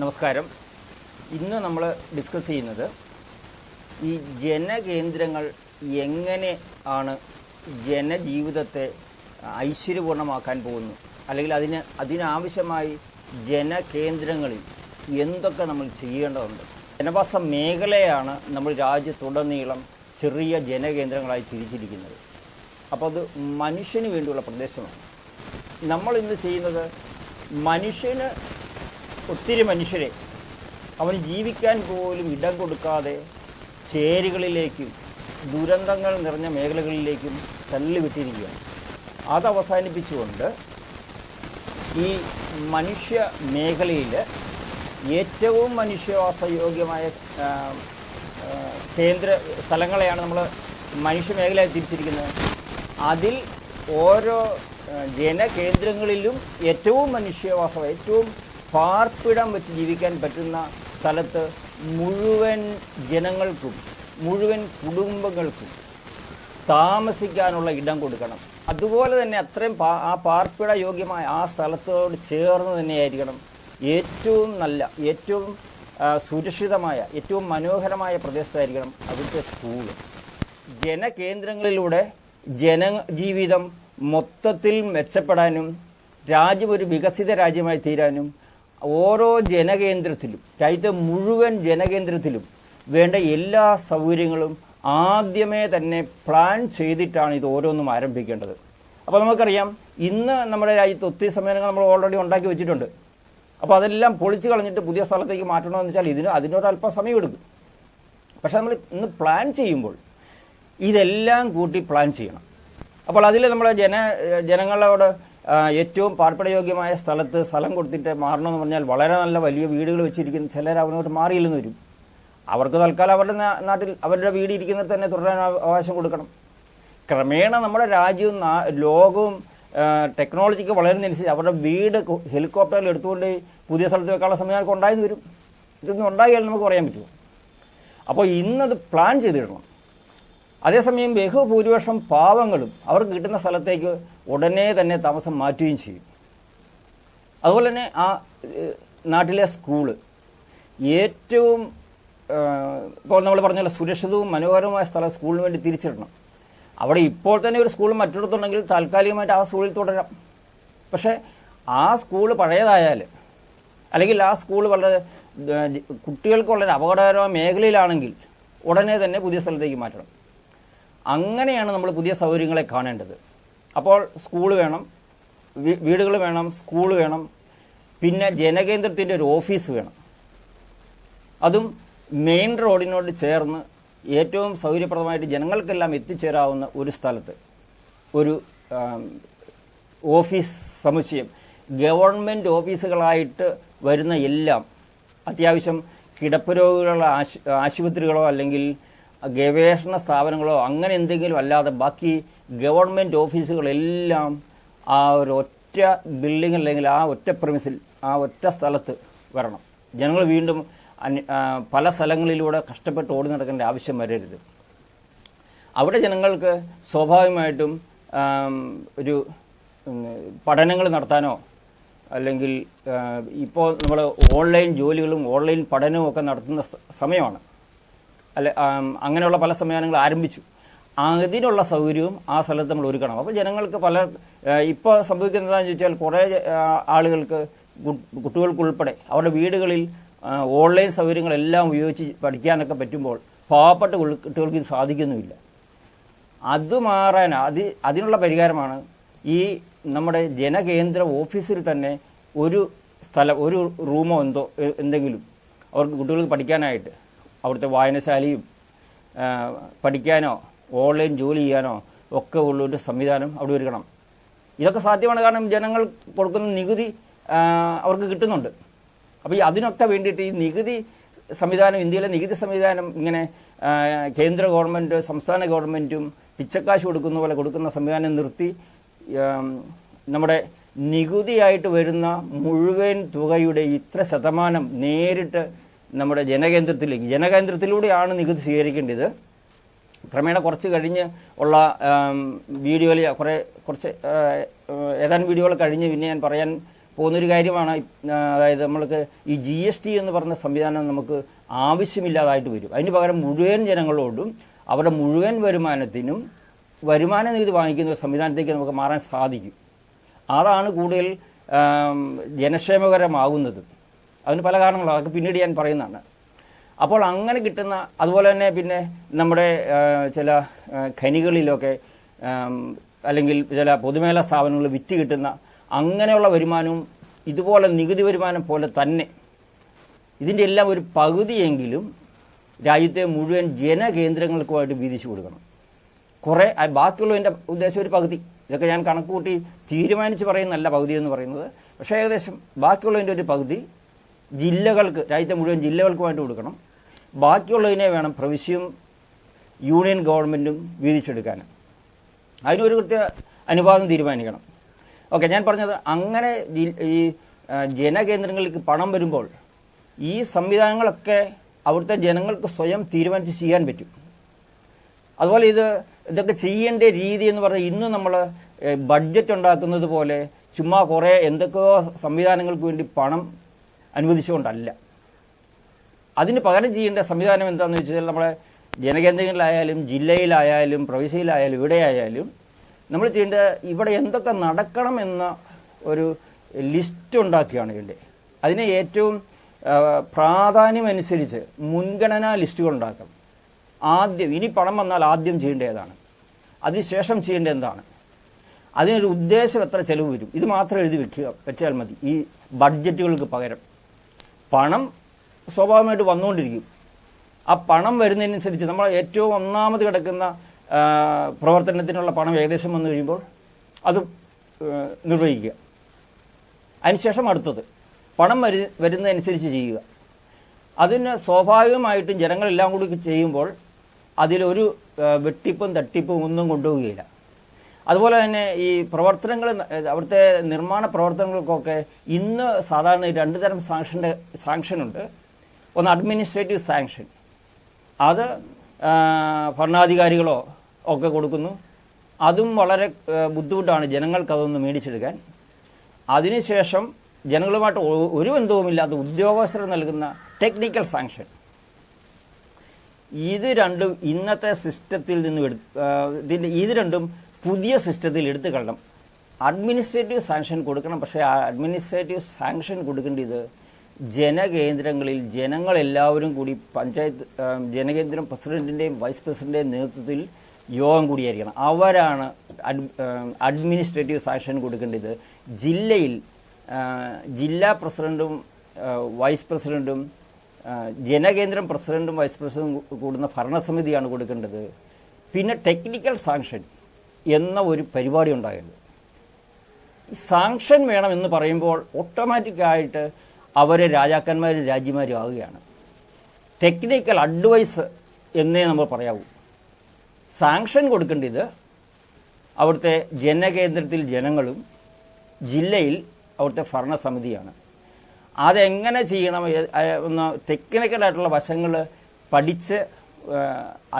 നമസ്കാരം. ഇന്ന് നമ്മൾ ഡിസ്കസ് ചെയ്യുന്നത് ഈ ജനകേന്ദ്രങ്ങൾ എങ്ങനെ ആണ് ജനജീവിതത്തെ ഐശ്വര്യപൂർണ്ണമാക്കാൻ പോകുന്നു, അല്ലെങ്കിൽ അതിനാവശ്യമായി ജനകേന്ദ്രങ്ങളിൽ എന്തൊക്കെ നമ്മൾ ചെയ്യേണ്ടതുണ്ട്. ജനവാസ മേഖലയാണ് നമ്മൾ രാജ്യത്തുടനീളം ചെറിയ ജനകേന്ദ്രങ്ങളായി തിരിച്ചിരിക്കുന്നത്. അപ്പോൾ അത് മനുഷ്യന് വേണ്ടിയുള്ള പ്രദേശമാണ്. നമ്മൾ ഇന്ന് ചെയ്യുന്നത് ഒത്തിരി മനുഷ്യരെ അവന് ജീവിക്കാൻ പോലും ഇടം കൊടുക്കാതെ ചേരികളിലേക്കും ദുരന്തങ്ങൾ നിറഞ്ഞ മേഖലകളിലേക്കും തള്ളിവിട്ടിരിക്കുകയാണ്. അത് അവസാനിപ്പിച്ചുകൊണ്ട് ഈ മനുഷ്യ മേഖലയിൽ ഏറ്റവും മനുഷ്യവാസയോഗ്യമായ കേന്ദ്ര സ്ഥലങ്ങളെയാണ് നമ്മൾ മനുഷ്യ മേഖലയായി തിരിച്ചിരിക്കുന്നത്. അതിൽ ഓരോ ജനകേന്ദ്രങ്ങളിലും ഏറ്റവും മനുഷ്യവാസം, ഏറ്റവും പാർപ്പിടം വെച്ച് ജീവിക്കാൻ പറ്റുന്ന സ്ഥലത്ത് മുഴുവൻ ജനങ്ങൾക്കും മുഴുവൻ കുടുംബങ്ങൾക്കും താമസിക്കാനുള്ള ഇടം കൊടുക്കണം. അതുപോലെ തന്നെ അത്രയും ആ പാർപ്പിട യോഗ്യമായ ആ സ്ഥലത്തോട് ചേർന്ന് തന്നെയായിരിക്കണം ഏറ്റവും നല്ല, ഏറ്റവും സുരക്ഷിതമായ, ഏറ്റവും മനോഹരമായ പ്രദേശത്തായിരിക്കണം അവിടുത്തെ സ്കൂള്. ജനകേന്ദ്രങ്ങളിലൂടെ ജനജീവിതം മൊത്തത്തിൽ മെച്ചപ്പെടാനും രാജ്യം ഒരു വികസിത രാജ്യമായി തീരാനും ഓരോ ജനകേന്ദ്രത്തിലും, രാജ്യത്തെ മുഴുവൻ ജനകേന്ദ്രത്തിലും വേണ്ട എല്ലാ സൗകര്യങ്ങളും ആദ്യമേ തന്നെ പ്ലാൻ ചെയ്തിട്ടാണ് ഇത് ഓരോന്നും ആരംഭിക്കേണ്ടത്. അപ്പോൾ നമുക്കറിയാം, ഇന്ന് നമ്മുടെ രാജ്യത്ത് ഒത്തിരി സമ്മേളനങ്ങൾ നമ്മൾ ഓൾറെഡി ഉണ്ടാക്കി വെച്ചിട്ടുണ്ട്. അപ്പോൾ അതെല്ലാം പൊളിച്ച് കളഞ്ഞിട്ട് പുതിയ സ്ഥലത്തേക്ക് മാറ്റണമെന്ന് വെച്ചാൽ അതിനൊരല്പം സമയമെടുക്കും. പക്ഷേ നമ്മൾ ഇന്ന് പ്ലാൻ ചെയ്യുമ്പോൾ ഇതെല്ലാം കൂട്ടി പ്ലാൻ ചെയ്യണം. അപ്പോൾ അതിൽ നമ്മൾ ജനങ്ങളോട് ഏറ്റവും പാർപ്പിടയോഗ്യമായ സ്ഥലം കൊടുത്തിട്ട് മാറണമെന്ന് പറഞ്ഞാൽ വളരെ നല്ല വലിയ വീടുകൾ വെച്ചിരിക്കുന്ന ചിലർ അവനോട്ട് മാറിയില്ലെന്ന് വരും. അവർക്ക് തൽക്കാലം അവരുടെ നാട്ടിൽ അവരുടെ വീട് ഇരിക്കുന്നിടത്ത് തന്നെ തുടരാൻ അവകാശം കൊടുക്കണം. ക്രമേണ നമ്മുടെ രാജ്യവും ലോകവും ടെക്നോളജിക്ക് വളരുന്നതനുസരിച്ച് അവരുടെ വീട് ഹെലികോപ്റ്ററിൽ എടുത്തുകൊണ്ട് പുതിയ സ്ഥലത്ത് വെക്കാനുള്ള സംവിധാനമൊക്കെ ഉണ്ടായെന്ന് വരും. ഇതൊന്നും ഉണ്ടായാലും നമുക്ക് പറയാൻ പറ്റുമോ? അപ്പോൾ ഇന്നത് പ്ലാൻ ചെയ്തിടണം. അതേസമയം ബഹുഭൂരിപക്ഷം പാവങ്ങളും അവർക്ക് കിട്ടുന്ന സ്ഥലത്തേക്ക് ഉടനെ തന്നെ താമസം മാറ്റുകയും ചെയ്യും. അതുപോലെ തന്നെ ആ നാട്ടിലെ സ്കൂള് ഏറ്റവും ഇപ്പോൾ നമ്മൾ പറഞ്ഞ സുരക്ഷിതവും മനോഹരവുമായ സ്ഥലം സ്കൂളിന് വേണ്ടി തിരിച്ചിടണം. അവിടെ ഇപ്പോൾ തന്നെ ഒരു സ്കൂൾ മറ്റിടത്തുണ്ടെങ്കിൽ താൽക്കാലികമായിട്ട് ആ സ്കൂളിൽ തുടരാം. പക്ഷേ ആ സ്കൂൾ പഴയതായാൽ, അല്ലെങ്കിൽ ആ സ്കൂൾ വളരെ കുട്ടികൾക്ക് വളരെ അപകടകരമായ മേഖലയിലാണെങ്കിൽ ഉടനെ തന്നെ പുതിയ സ്ഥലത്തേക്ക് മാറ്റണം. അങ്ങനെയാണ് നമ്മൾ പുതിയ സൗകര്യങ്ങളെ കാണേണ്ടത്. അപ്പോൾ സ്കൂൾ വേണം, വീടുകൾ വേണം, സ്കൂൾ വേണം, പിന്നെ ജനകേന്ദ്രത്തിൻ്റെ ഒരു ഓഫീസ് വേണം. അതും മെയിൻ റോഡിനോട് ചേർന്ന് ഏറ്റവും സൗകര്യപ്രദമായിട്ട് ജനങ്ങൾക്കെല്ലാം എത്തിച്ചേരാവുന്ന ഒരു സ്ഥലത്ത് ഒരു ഓഫീസ് സമുച്ചയം, ഗവൺമെൻറ് ഓഫീസുകളായിട്ട് വരുന്ന എല്ലാം, അത്യാവശ്യം കിടപ്പ് രോഗികളുള്ള ആശുപത്രികളോ അല്ലെങ്കിൽ ഗവേഷണ സ്ഥാപനങ്ങളോ അങ്ങനെ എന്തെങ്കിലും അല്ലാതെ ബാക്കി ഗവൺമെൻറ് ഓഫീസുകളെല്ലാം ആ ഒരൊറ്റ ബിൽഡിംഗ് അല്ലെങ്കിൽ ആ ഒറ്റ പ്രമിസിൽ, ആ ഒറ്റ സ്ഥലത്ത് വരണം. ജനങ്ങൾ വീണ്ടും പല സ്ഥലങ്ങളിലൂടെ കഷ്ടപ്പെട്ട് ഓടി നടക്കേണ്ട ആവശ്യം വരരുത്. അവിടെ ജനങ്ങൾക്ക് സ്വാഭാവികമായിട്ടും ഒരു പഠനങ്ങൾ നടത്താനോ അല്ലെങ്കിൽ ഇപ്പോൾ നമ്മൾ ഓൺലൈൻ ജോലികളും ഓൺലൈൻ പഠനവും ഒക്കെ നടത്തുന്ന സമയമാണ്. അങ്ങനെയുള്ള പല സംവിധാനങ്ങൾ ആരംഭിച്ചു. അതിനുള്ള സൗകര്യവും ആ സ്ഥലത്ത് നമ്മൾ ഒരുക്കണം. അപ്പോൾ ജനങ്ങൾക്ക് ഇപ്പോൾ സംഭവിക്കുന്നതെന്ന് ചോദിച്ചാൽ കുറേ ആളുകൾക്ക്, കുട്ടികൾക്കുൾപ്പെടെ അവരുടെ വീടുകളിൽ ഓൺലൈൻ സൗകര്യങ്ങളെല്ലാം ഉപയോഗിച്ച് പഠിക്കാനൊക്കെ പറ്റുമ്പോൾ പാവപ്പെട്ട കുട്ടികൾക്ക് ഇത് സാധിക്കുന്നുമില്ല. അത് മാറാൻ അതിനുള്ള പരിഹാരമാണ് ഈ നമ്മുടെ ജനകേന്ദ്ര ഓഫീസിൽ തന്നെ ഒരു റൂമോ എന്തെങ്കിലും അവർക്ക് കുട്ടികൾക്ക് പഠിക്കാനായിട്ട് അവിടുത്തെ വായനശാലയും പഠിക്കാനോ ഓൺലൈൻ ജോലി ചെയ്യാനോ ഒക്കെ ഉള്ളൊരു സംവിധാനം അവിടെ ഒരുക്കണം. ഇതൊക്കെ സാധ്യമാണ്. കാരണം ജനങ്ങൾ കൊടുക്കുന്ന നികുതി അവർക്ക് കിട്ടുന്നുണ്ട്. അപ്പോൾ അതിനൊക്കെ വേണ്ടിയിട്ട് ഈ നികുതി സംവിധാനം, ഇന്ത്യയിലെ നികുതി സംവിധാനം ഇങ്ങനെ കേന്ദ്ര ഗവൺമെൻറ് സംസ്ഥാന ഗവൺമെൻറ്റും പിച്ചക്കാശ് കൊടുക്കുന്ന പോലെ കൊടുക്കുന്ന സംവിധാനം നിർത്തി നമ്മുടെ നികുതിയായിട്ട് വരുന്ന മുഴുവൻ തുകയുടെ ഇത്ര ശതമാനം നേരിട്ട് നമ്മുടെ ജനകേന്ദ്രത്തിലൂടെയാണ് നികുതി സ്വീകരിക്കേണ്ടത്. ക്രമേണ കുറച്ച് കഴിഞ്ഞ് ഉള്ള വീഡിയോയിൽ കുറച്ച് ഏതാനും വീഡിയോകൾ കഴിഞ്ഞ് പിന്നെ ഞാൻ പറയാൻ പോകുന്നൊരു കാര്യമാണ്. അതായത് നമ്മൾക്ക് ഈ GST എന്ന് പറഞ്ഞ സംവിധാനം നമുക്ക് ആവശ്യമില്ലാതായിട്ട് വരും. അതിന് പകരം മുഴുവൻ ജനങ്ങളോടും അവരുടെ മുഴുവൻ വരുമാനത്തിനും വരുമാന നികുതി വാങ്ങിക്കുന്ന ഒരു സംവിധാനത്തേക്ക് നമുക്ക് മാറാൻ സാധിക്കും. അതാണ് കൂടുതൽ ജനക്ഷേമകരമാകുന്നത്. അതിന് പല കാരണങ്ങളും അതൊക്കെ പിന്നീട് ഞാൻ പറയുന്നതാണ്. അപ്പോൾ അങ്ങനെ കിട്ടുന്ന, അതുപോലെ തന്നെ പിന്നെ നമ്മുടെ ചില ഖനികളിലൊക്കെ അല്ലെങ്കിൽ ചില പൊതുമേഖലാ സ്ഥാപനങ്ങളിൽ വിറ്റ് കിട്ടുന്ന അങ്ങനെയുള്ള വരുമാനവും ഇതുപോലെ നികുതി വരുമാനം പോലെ തന്നെ ഇതിൻ്റെ എല്ലാം ഒരു പകുതിയെങ്കിലും രാജ്യത്തെ മുഴുവൻ ജനകേന്ദ്രങ്ങൾക്കുമായിട്ട് വീതിച്ചു കൊടുക്കണം. കുറേ ബാക്കിയുള്ളതിൻ്റെ ഉദ്ദേശം ഒരു പകുതി, ഇതൊക്കെ ഞാൻ കണക്ക് കൂട്ടി തീരുമാനിച്ച് പറയുന്നല്ല പകുതി എന്ന് പറയുന്നത്. പക്ഷേ ഏകദേശം ബാക്കിയുള്ളതിൻ്റെ ഒരു പകുതി ജില്ലകൾക്ക്, രാജ്യത്തെ മുഴുവൻ ജില്ലകൾക്കുമായിട്ട് കൊടുക്കണം. ബാക്കിയുള്ളതിനെ വേണം പ്രവിശ്യയും യൂണിയൻ ഗവൺമെൻറ്റും വീതിച്ചെടുക്കാൻ. അതിനൊരു കൃത്യ അനുപാതം തീരുമാനിക്കണം. ഓക്കെ, ഞാൻ പറഞ്ഞത് അങ്ങനെ ഈ ജനകേന്ദ്രങ്ങളിലേക്ക് പണം വരുമ്പോൾ ഈ സംവിധാനങ്ങളൊക്കെ അവിടുത്തെ ജനങ്ങൾക്ക് സ്വയം തീരുമാനിച്ച് ചെയ്യാൻ പറ്റും. അതുപോലെ ഇതൊക്കെ ചെയ്യേണ്ട രീതി എന്ന് പറഞ്ഞാൽ ഇന്ന് നമ്മൾ ബഡ്ജറ്റ് ഉണ്ടാക്കുന്നത് പോലെ ചുമ്മാ കുറേ എന്തൊക്കെയോ സംവിധാനങ്ങൾക്ക് വേണ്ടി പണം അനുവദിച്ചുകൊണ്ടല്ല. അതിന് പകരം ചെയ്യേണ്ട സംവിധാനം എന്താണെന്ന് വെച്ചാൽ നമ്മളെ ജനകേന്ദ്രങ്ങളിലായാലും ജില്ലയിലായാലും പ്രവിശ്യയിലായാലും എവിടെയായാലും നമ്മൾ ചെയ്യേണ്ടത് ഇവിടെ എന്തൊക്കെ നടക്കണമെന്ന ഒരു ലിസ്റ്റ് ഉണ്ടാക്കുകയാണ് വേണ്ടത്. അതിന് ഏറ്റവും പ്രാധാന്യമനുസരിച്ച് മുൻഗണനാ ലിസ്റ്റുകൾ ഉണ്ടാക്കണം. ആദ്യം ഇനി പണം വന്നാൽ ആദ്യം ചെയ്യേണ്ട ഏതാണ്, അതിനുശേഷം ചെയ്യേണ്ടത് എന്താണ്, അതിനൊരു ഉദ്ദേശം എത്ര ചിലവ് വരും, ഇത് മാത്രം എഴുതി വെച്ചാൽ മതി. ഈ ബഡ്ജറ്റുകൾക്ക് പകരം പണം സ്വാഭാവികമായിട്ട് വന്നുകൊണ്ടിരിക്കും. ആ പണം വരുന്നതിനനുസരിച്ച് നമ്മൾ ഏറ്റവും ഒന്നാമത് കിടക്കുന്ന പ്രവർത്തനത്തിനുള്ള പണം ഏകദേശം വന്നു കഴിയുമ്പോൾ അത് നിർവഹിക്കുക. അതിനുശേഷം അടുത്തത് പണം വരുന്നതനുസരിച്ച് ചെയ്യുക. അതിന് സ്വാഭാവികമായിട്ടും ജനങ്ങളെല്ലാം കൂടി ചെയ്യുമ്പോൾ അതിലൊരു വെട്ടിപ്പും തട്ടിപ്പും ഒന്നും കൊണ്ടുപോവുകയില്ല. അതുപോലെ തന്നെ ഈ പ്രവർത്തനങ്ങൾ, അവിടുത്തെ നിർമ്മാണ പ്രവർത്തനങ്ങൾക്കൊക്കെ ഇന്ന് സാധാരണ രണ്ട് തരം സാങ്ഷനുണ്ട്. ഒന്ന് അഡ്മിനിസ്ട്രേറ്റീവ് സാങ്ഷൻ, അത് ഭരണാധികാരികളോ ഒക്കെ കൊടുക്കുന്നു. അതും വളരെ ബുദ്ധിമുട്ടാണ് ജനങ്ങൾക്ക് അതൊന്ന് മേടിച്ചെടുക്കാൻ. അതിനുശേഷം ജനങ്ങളുമായിട്ട് ഒരു ബന്ധവുമില്ലാത്ത ഉദ്യോഗസ്ഥർ നൽകുന്ന ടെക്നിക്കൽ സാങ്ഷൻ. ഇത് രണ്ടും ഇന്നത്തെ സിസ്റ്റത്തിൽ നിന്ന് ഇത് രണ്ടും പുതിയ സിസ്റ്റത്തിൽ എടുത്തു കളയണം. അഡ്മിനിസ്ട്രേറ്റീവ് സാങ്ഷൻ കൊടുക്കണം. പക്ഷേ ആ അഡ്മിനിസ്ട്രേറ്റീവ് സാങ്ഷൻ കൊടുക്കേണ്ടത് ജനകേന്ദ്രങ്ങളിൽ ജനങ്ങളെല്ലാവരും കൂടി പഞ്ചായത്ത് ജനകേന്ദ്രം പ്രസിഡൻറ്റിൻ്റെയും വൈസ് പ്രസിഡൻറ്റിൻ്റെയും നേതൃത്വത്തിൽ യോഗം കൂടിയായിരിക്കണം. അവരാണ് അഡ്മിനിസ്ട്രേറ്റീവ് സാങ്ഷൻ കൊടുക്കേണ്ടത്. ജില്ലയിൽ ജില്ലാ പ്രസിഡൻറ്റും വൈസ് പ്രസിഡൻറ്റും ജനകേന്ദ്രം പ്രസിഡൻറ്റും വൈസ് പ്രസിഡൻറ്റും കൂടുന്ന ഭരണസമിതിയാണ് കൊടുക്കേണ്ടത്. പിന്നെ ടെക്നിക്കൽ സാങ്ഷൻ എന്ന ഒരു പരിപാടി ഉണ്ടാകരുത്. സാങ്ഷൻ വേണമെന്ന് പറയുമ്പോൾ ഓട്ടോമാറ്റിക്കായിട്ട് അവർ രാജാക്കന്മാരും രാജ്യമാരും ആവുകയാണ്. ടെക്നിക്കൽ അഡ്വൈസ് എന്നേ നമ്മൾ പറയാവൂ. സാങ്ഷൻ കൊടുക്കേണ്ടത് അവിടുത്തെ ജനകേന്ദ്രത്തിൽ ജനങ്ങളും ജില്ലയിൽ അവിടുത്തെ ഭരണസമിതിയാണ്. അതെങ്ങനെ ചെയ്യണം എന്ന ടെക്നിക്കലായിട്ടുള്ള വശങ്ങൾ പഠിച്ച്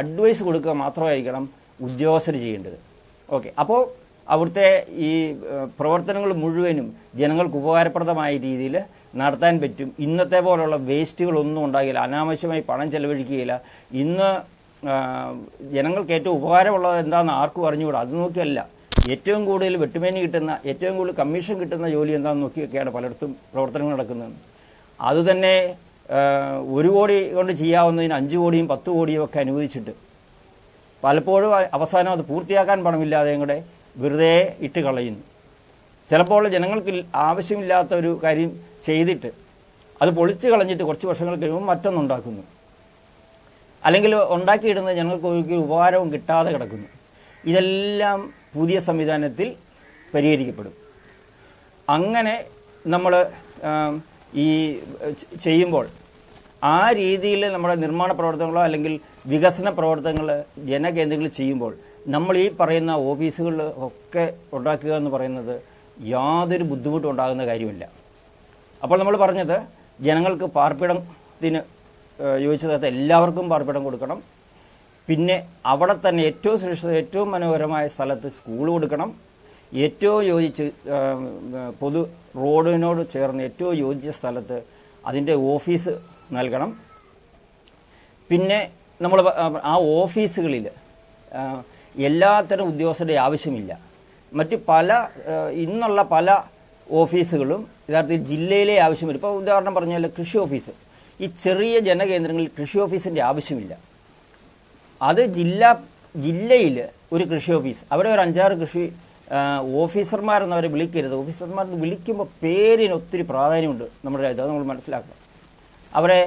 അഡ്വൈസ് കൊടുക്കുക മാത്രമായിരിക്കണം ഉദ്യോഗസ്ഥർ ചെയ്യേണ്ടത്. ഓക്കെ, അപ്പോൾ അവിടുത്തെ ഈ പ്രവർത്തനങ്ങൾ മുഴുവനും ജനങ്ങൾക്ക് ഉപകാരപ്രദമായ രീതിയിൽ നടത്താൻ പറ്റും. ഇന്നത്തെ പോലുള്ള വേസ്റ്റുകളൊന്നും ഉണ്ടാകില്ല, അനാവശ്യമായി പണം ചെലവഴിക്കുകയില്ല. ഇന്ന് ജനങ്ങൾക്ക് ഏറ്റവും ഉപകാരമുള്ളത് എന്താണെന്ന് ആർക്കും അറിഞ്ഞുകൂടാ. അത് നോക്കിയല്ല, ഏറ്റവും കൂടുതൽ വെട്ടുമേനി കിട്ടുന്ന, ഏറ്റവും കൂടുതൽ കമ്മീഷൻ കിട്ടുന്ന ജോലി എന്താണെന്ന് നോക്കിയൊക്കെയാണ് പലയിടത്തും പ്രവർത്തനങ്ങൾ നടക്കുന്നത്. അതുതന്നെ 1 കോടി കൊണ്ട് ചെയ്യാവുന്നതിന് 5 കോടിയും 10 കോടിയും ഒക്കെ അനുവദിച്ചിട്ട് പലപ്പോഴും അവസാനം അത് പൂർത്തിയാക്കാൻ പണമില്ലാതെ കൂടെ വെറുതെ ഇട്ട് കളയുന്നു. ചിലപ്പോൾ ജനങ്ങൾക്ക് ആവശ്യമില്ലാത്ത ഒരു കാര്യം ചെയ്തിട്ട് അത് പൊളിച്ച് കളഞ്ഞിട്ട് കുറച്ച് വർഷങ്ങൾ കഴിയുമ്പോൾ മറ്റൊന്നുണ്ടാക്കുന്നു. അല്ലെങ്കിൽ ഉണ്ടാക്കിയിടുന്ന ജനങ്ങൾക്ക് ഒരു ഉപകാരവും കിട്ടാതെ കിടക്കുന്നു. ഇതെല്ലാം പുതിയ സംവിധാനത്തിൽ പരിഹരിക്കപ്പെടും. അങ്ങനെ നമ്മൾ ഈ ചെയ്യുമ്പോൾ ആ രീതിയിൽ നമ്മുടെ നിർമ്മാണ പ്രവർത്തനങ്ങളോ അല്ലെങ്കിൽ വികസന പ്രവർത്തനങ്ങൾ ജനകേന്ദ്രങ്ങളിൽ ചെയ്യുമ്പോൾ നമ്മൾ ഈ പറയുന്ന ഓഫീസുകളിൽ ഒക്കെ ഉണ്ടാക്കുക എന്ന് പറയുന്നത് യാതൊരു ബുദ്ധിമുട്ടും ഉണ്ടാകുന്ന കാര്യമില്ല. അപ്പോൾ നമ്മൾ പറഞ്ഞത് ജനങ്ങൾക്ക് പാർപ്പിടത്തിന് യോജിച്ചത് എല്ലാവർക്കും പാർപ്പിടം കൊടുക്കണം. പിന്നെ അവിടെ തന്നെ ഏറ്റവും സുരക്ഷിത ഏറ്റവും മനോഹരമായ സ്ഥലത്ത് സ്കൂൾ കൊടുക്കണം. ഏറ്റവും യോജിച്ച് പൊതു റോഡിനോട് ചേർന്ന് ഏറ്റവും യോജിച്ച സ്ഥലത്ത് അതിൻ്റെ ഓഫീസ് നൽകണം. പിന്നെ നമ്മൾ ആ ഓഫീസുകളിൽ എല്ലാത്തരം ഉദ്യോഗസ്ഥരുടെ ആവശ്യമില്ല. മറ്റ് ഇന്നുള്ള പല ഓഫീസുകളും യഥാർത്ഥത്തിൽ ജില്ലയിലെ ആവശ്യമില്ല. ഇപ്പോൾ ഉദാഹരണം പറഞ്ഞാൽ കൃഷി ഓഫീസ്, ഈ ചെറിയ ജനകേന്ദ്രങ്ങളിൽ കൃഷി ഓഫീസിൻ്റെ ആവശ്യമില്ല. അത് ജില്ലയിൽ ഒരു കൃഷി ഓഫീസ്, അവിടെ ഒരു 5-6 കൃഷി ഓഫീസർമാരെന്നവരെ വിളിക്കരുത്. ഓഫീസർമാരെന്ന് വിളിക്കുമ്പോൾ പേരിന് ഒത്തിരി പ്രാധാന്യമുണ്ട് നമ്മുടെ രാജ്യത്ത്, അത് നമ്മൾ മനസ്സിലാക്കുക. അവരെ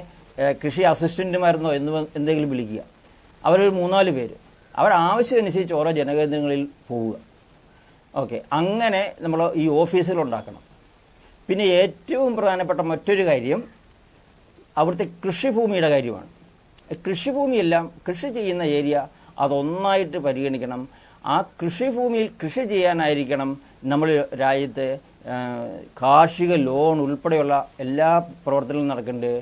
കൃഷി അസിസ്റ്റൻറ്റുമാരെന്നോ എന്തെങ്കിലും വിളിക്കുക. അവരൊരു 3-4 പേര്, അവരാവശ്യമനുസരിച്ച് ഓരോ ജനകേന്ദ്രങ്ങളിൽ പോവുക. ഓക്കെ, അങ്ങനെ നമ്മൾ ഈ ഓഫീസുകളുണ്ടാക്കണം. പിന്നെ ഏറ്റവും പ്രധാനപ്പെട്ട മറ്റൊരു കാര്യം അവിടുത്തെ കൃഷിഭൂമിയുടെ കാര്യമാണ്. കൃഷിഭൂമിയെല്ലാം കൃഷി ചെയ്യുന്ന ഏരിയ അതൊന്നായിട്ട് പരിഗണിക്കണം. ആ കൃഷിഭൂമിയിൽ കൃഷി ചെയ്യാനായിരിക്കണം നമ്മൾ രാജ്യത്തെ കാർഷിക ലോൺ ഉൾപ്പെടെയുള്ള എല്ലാ പ്രവർത്തനങ്ങളും നടക്കേണ്ടത്.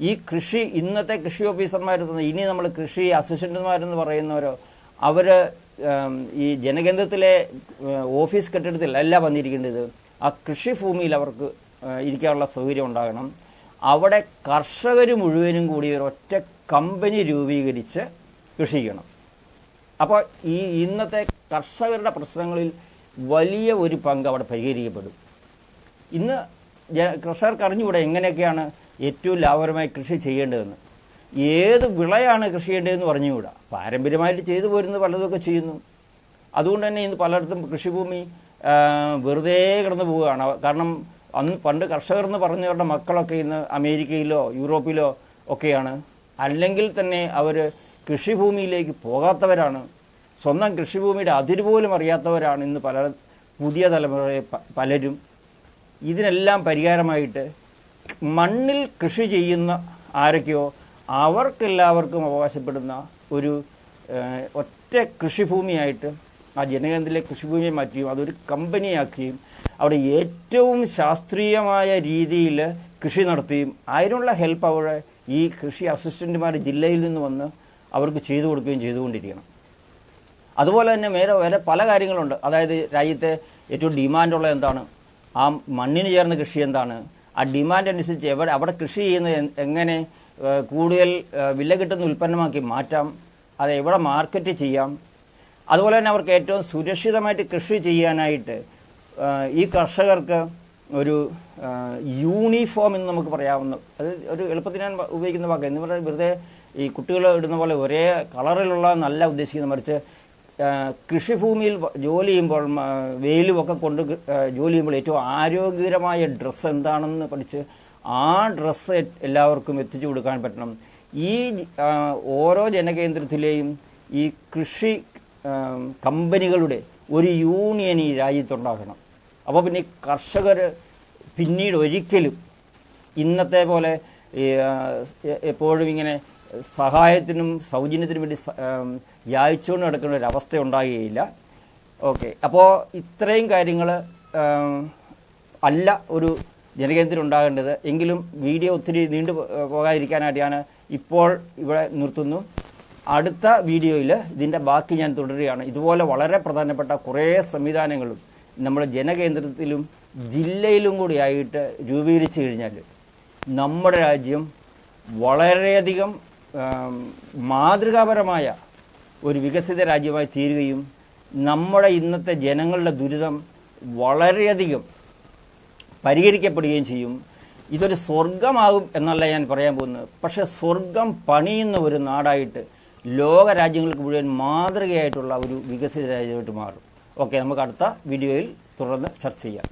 ഈ കൃഷി ഇന്നത്തെ കൃഷി ഓഫീസർമാരെന്ന് ഇനി നമ്മൾ കൃഷി അസിസ്റ്റന്റുമാരെന്ന് പറയുന്നവരോ അവർ ഈ ജനകേന്ദ്രത്തിലെ ഓഫീസ് കെട്ടിടത്തിലല്ല വന്നിരിക്കേണ്ടത്. ആ കൃഷിഭൂമിയിൽ അവർക്ക് ഇരിക്കാനുള്ള സൗകര്യം ഉണ്ടാകണം. അവിടെ കർഷകർ മുഴുവനും കൂടി ഒരൊറ്റ കമ്പനി രൂപീകരിച്ച് കൃഷി ചെയ്യണം. അപ്പോൾ ഈ ഇന്നത്തെ കർഷകരുടെ പ്രശ്നങ്ങളിൽ വലിയ ഒരു പങ്ക് അവിടെ പരിഹരിക്കപ്പെടും. ഇന്ന് കർഷകർക്ക് അറിഞ്ഞുകൂടെ എങ്ങനെയൊക്കെയാണ് ഏറ്റവും ലാഭകരമായി കൃഷി ചെയ്യേണ്ടതെന്ന്. ഏത് വിളയാണ് കൃഷി ചെയ്യേണ്ടതെന്ന് പറഞ്ഞുകൂടാ. പാരമ്പര്യമായിട്ട് ചെയ്തു പോരുന്നത് പലതൊക്കെ ചെയ്യുന്നു. അതുകൊണ്ട് തന്നെ ഇന്ന് പലയിടത്തും കൃഷിഭൂമി വെറുതെ കിടന്നു പോവുകയാണ്. കാരണം പണ്ട് കർഷകർ എന്ന് പറഞ്ഞവരുടെ മക്കളൊക്കെ ഇന്ന് അമേരിക്കയിലോ യൂറോപ്പിലോ ഒക്കെയാണ്. അല്ലെങ്കിൽ തന്നെ അവർ കൃഷിഭൂമിയിലേക്ക് പോകാത്തവരാണ്. സ്വന്തം കൃഷിഭൂമിയുടെ അതിര് പോലും അറിയാത്തവരാണ് ഇന്ന് പുതിയ തലമുറയെ പലരും. ഇതിനെല്ലാം പരിഹാരമായിട്ട് മണ്ണിൽ കൃഷി ചെയ്യുന്ന ആരൊക്കെയോ അവർക്കെല്ലാവർക്കും അവകാശപ്പെടുന്ന ഒരു ഒറ്റ കൃഷിഭൂമിയായിട്ട് ആ ജനകേന്ദ്രത്തിലെ കൃഷിഭൂമിയെ മാറ്റുകയും അതൊരു കമ്പനിയാക്കുകയും അവിടെ ഏറ്റവും ശാസ്ത്രീയമായ രീതിയിൽ കൃഷി നടത്തുകയും അതിനുള്ള ഹെൽപ്പ് അവിടെ ഈ കൃഷി അസിസ്റ്റൻറ്റുമാർ ജില്ലയിൽ നിന്ന് വന്ന് അവർക്ക് ചെയ്തു കൊടുക്കുകയും ചെയ്തുകൊണ്ടിരിക്കണം. അതുപോലെ തന്നെ വേറെ പല കാര്യങ്ങളുണ്ട്. അതായത് രാജ്യത്തെ ഏറ്റവും ഡിമാൻഡുള്ളത് എന്താണ്, ആ മണ്ണിന് ചേർന്ന കൃഷി എന്താണ്, ആ ഡിമാൻഡ് അനുസരിച്ച് അവിടെ കൃഷി ചെയ്യുന്നത് എങ്ങനെ കൂടുതൽ വില കിട്ടുന്ന ഉൽപ്പന്നമാക്കി മാറ്റാം, അത് എവിടെ മാർക്കറ്റ് ചെയ്യാം. അതുപോലെ തന്നെ അവർക്ക് ഏറ്റവും സുരക്ഷിതമായിട്ട് കൃഷി ചെയ്യാനായിട്ട് ഈ കർഷകർക്ക് ഒരു യൂണിഫോം എന്ന് നമുക്ക് പറയാവുന്ന, അത് ഒരു എളുപ്പത്തിൽ ഞാൻ ഉപയോഗിക്കുന്ന വാക്ക് എന്ന് പറഞ്ഞാൽ വെറുതെ ഈ കുട്ടികൾ ഇടുന്ന പോലെ ഒരേ കളറിലുള്ള നല്ല ഉദ്ദേശിക്കുന്ന, മറിച്ച് കൃഷിഭൂമിയിൽ ജോലി ചെയ്യുമ്പോൾ വെയിലുമൊക്കെ കൊണ്ട് ജോലി ചെയ്യുമ്പോൾ ഏറ്റവും ആരോഗ്യകരമായ ഡ്രസ്സ് എന്താണെന്ന് പഠിച്ച് ആ ഡ്രസ്സ് എല്ലാവർക്കും എത്തിച്ചു കൊടുക്കാൻ പറ്റണം. ഈ ഓരോ ജനകേന്ദ്രത്തിലെയും ഈ കൃഷി കമ്പനികളുടെ ഒരു യൂണിയൻ ഈ രാജ്യത്തുണ്ടാക്കണം. അപ്പോൾ പിന്നെ ഈ കർഷകർ പിന്നീട് ഒരിക്കലും ഇന്നത്തെ പോലെ എപ്പോഴും ഇങ്ങനെ സഹായത്തിനും സൗജന്യത്തിനും വേണ്ടി യാചിച്ചുകൊണ്ട് നടക്കുന്ന ഒരു അവസ്ഥ ഉണ്ടാകുകയില്ല. ഓക്കെ, അപ്പോൾ ഇത്രയും കാര്യങ്ങൾ അല്ല ഒരു ജനകേന്ദ്രം ഉണ്ടാകേണ്ടത്. എങ്കിലും വീഡിയോ ഒത്തിരി നീണ്ടു പോകാതിരിക്കാനായിട്ടാണ് ഇപ്പോൾ ഇവിടെ നിർത്തുന്നു. അടുത്ത വീഡിയോയിൽ ഇതിൻ്റെ ബാക്കി ഞാൻ തുടരുകയാണ്. ഇതുപോലെ വളരെ പ്രധാനപ്പെട്ട കുറേ സംവിധാനങ്ങളും നമ്മുടെ ജനകേന്ദ്രത്തിലും ജില്ലയിലും കൂടിയായിട്ട് രൂപീകരിച്ചു കഴിഞ്ഞാൽ നമ്മുടെ രാജ്യം വളരെയധികം മാതൃകാപരമായ ഒരു വികസിത രാജ്യമായി തീരുകയും നമ്മുടെ ഇന്നത്തെ ജനങ്ങളുടെ ദുരിതം വളരെയധികം പരിഹരിക്കപ്പെടുകയും ചെയ്യും. ഇതൊരു സ്വർഗമാകും എന്നല്ല ഞാൻ പറയാൻ പോകുന്നത്, പക്ഷേ സ്വർഗം പണിയുന്ന ഒരു നാടായിട്ട് ലോക രാജ്യങ്ങൾക്ക് മുഴുവൻ മാതൃകയായിട്ടുള്ള ഒരു വികസിത രാജ്യമായിട്ട് മാറും. ഓക്കെ, നമുക്ക് അടുത്ത വീഡിയോയിൽ തുടർന്ന് ചർച്ച ചെയ്യാം.